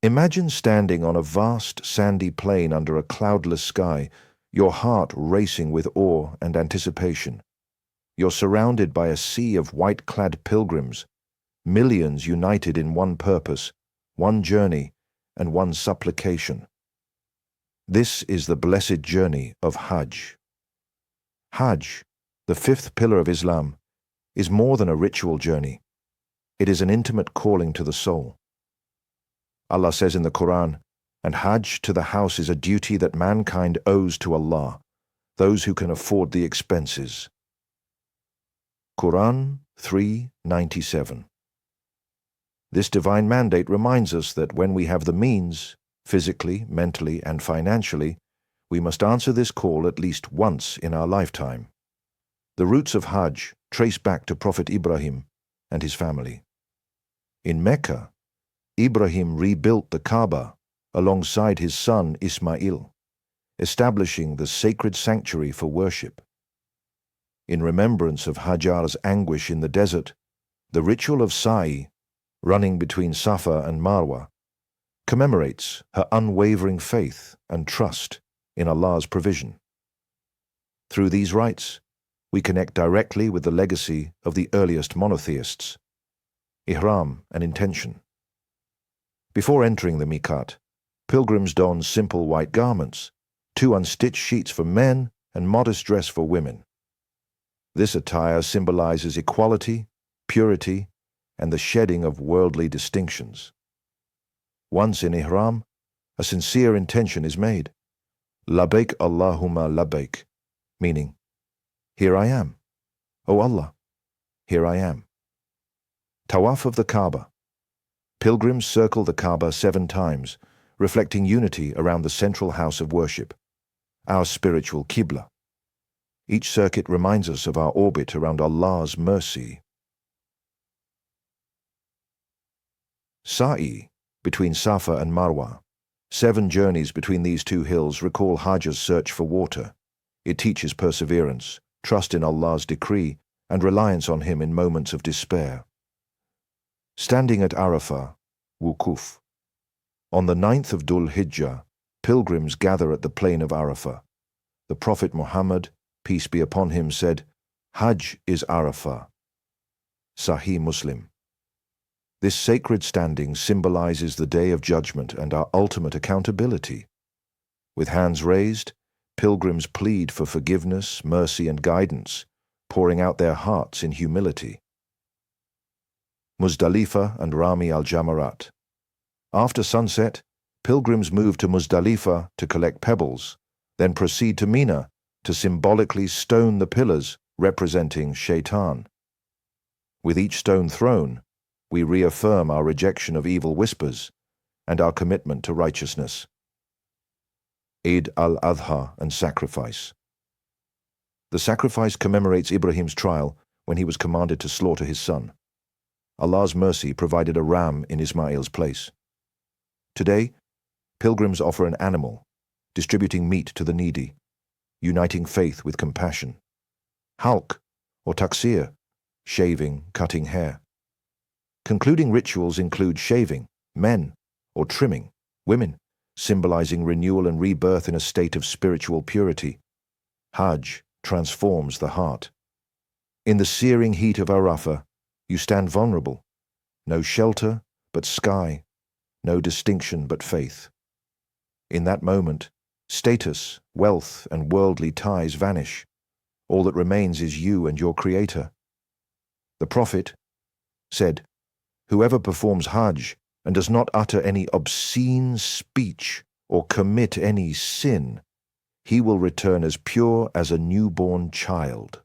Imagine standing on a vast sandy plain under a cloudless sky, your heart racing with awe and anticipation. You're surrounded by a sea of white-clad pilgrims, millions united in one purpose, one journey, and one supplication. This is the blessed journey of Hajj. Hajj, the fifth pillar of Islam, is more than a ritual journey. It is an intimate calling to the soul. Allah says in the Quran, "And Hajj to the house is a duty that mankind owes to Allah, those who can afford the expenses." Quran 3:97. This divine mandate reminds us that when we have the means, physically, mentally, and financially, we must answer this call at least once in our lifetime. The roots of Hajj trace back to Prophet Ibrahim and his family. In Mecca, Ibrahim rebuilt the Kaaba alongside his son Ismail, establishing the sacred sanctuary for worship. In remembrance of Hajar's anguish in the desert, the ritual of Sa'i, running between Safa and Marwa, commemorates her unwavering faith and trust in Allah's provision. Through these rites, we connect directly with the legacy of the earliest monotheists, ihram and intention. Before entering the miqat, pilgrims don simple white garments, 2 unstitched sheets for men and modest dress for women. This attire symbolizes equality, purity, and the shedding of worldly distinctions. Once in ihram, a sincere intention is made, Labbaik Allahumma labbaik, meaning, "Here I am. O Allah, here I am." Tawaf of the Kaaba. Pilgrims circle the Kaaba 7 times, reflecting unity around the central house of worship, our spiritual Qibla. Each circuit reminds us of our orbit around Allah's mercy. Sa'i, between Safa and Marwa. 7 journeys between these 2 hills recall Hajj's search for water. It teaches perseverance, trust in Allah's decree, and reliance on Him in moments of despair. Standing at Arafah, Wukuf. On the 9th of Dhul Hijjah, pilgrims gather at the plain of Arafah. The Prophet Muhammad, peace be upon him, said, "Hajj is Arafah." Sahih Muslim. This sacred standing symbolizes the day of judgment and our ultimate accountability. With hands raised, pilgrims plead for forgiveness, mercy, and guidance, pouring out their hearts in humility. Muzdalifah and Rami al-Jamarat. After sunset, pilgrims move to Muzdalifah to collect pebbles, then proceed to Mina to symbolically stone the pillars representing Shaitan. With each stone thrown, we reaffirm our rejection of evil whispers and our commitment to righteousness. Eid al-Adha and sacrifice. The sacrifice commemorates Ibrahim's trial when he was commanded to slaughter his son. Allah's mercy provided a ram in Ismail's place. Today, pilgrims offer an animal, distributing meat to the needy, uniting faith with compassion. Halq, or taksir, shaving, cutting hair. Concluding rituals include shaving, men, or trimming, women, symbolizing renewal and rebirth in a state of spiritual purity. Hajj transforms the heart. In the searing heat of Arafah, you stand vulnerable. No shelter but sky, no distinction but faith. In that moment, status, wealth, and worldly ties vanish. All that remains is you and your Creator. The Prophet said, "Whoever performs Hajj and does not utter any obscene speech or commit any sin, he will return as pure as a newborn child."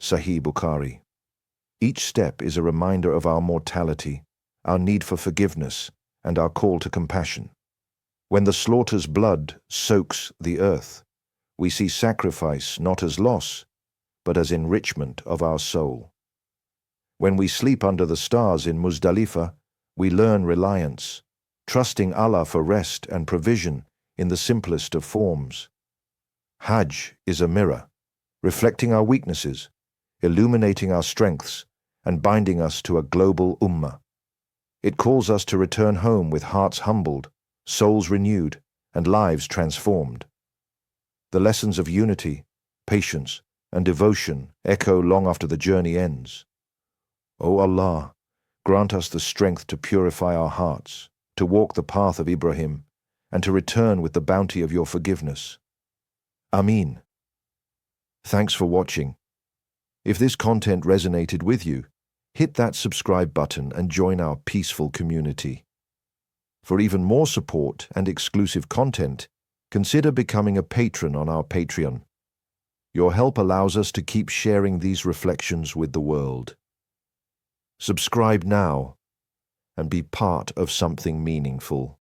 Sahih Bukhari. Each step is a reminder of our mortality, our need for forgiveness, and our call to compassion. When the slaughter's blood soaks the earth, we see sacrifice not as loss, but as enrichment of our soul. When we sleep under the stars in Muzdalifah, we learn reliance, trusting Allah for rest and provision in the simplest of forms. Hajj is a mirror, reflecting our weaknesses, illuminating our strengths, and binding us to a global ummah. It calls us to return home with hearts humbled, souls renewed, and lives transformed. The lessons of unity, patience, and devotion echo long after the journey ends. O Allah, grant us the strength to purify our hearts, to walk the path of Ibrahim, and to return with the bounty of your forgiveness. Ameen. Thanks for watching. If this content resonated with you, hit that subscribe button and join our peaceful community. For even more support and exclusive content, consider becoming a patron on our Patreon. Your help allows us to keep sharing these reflections with the world. Subscribe now and be part of something meaningful.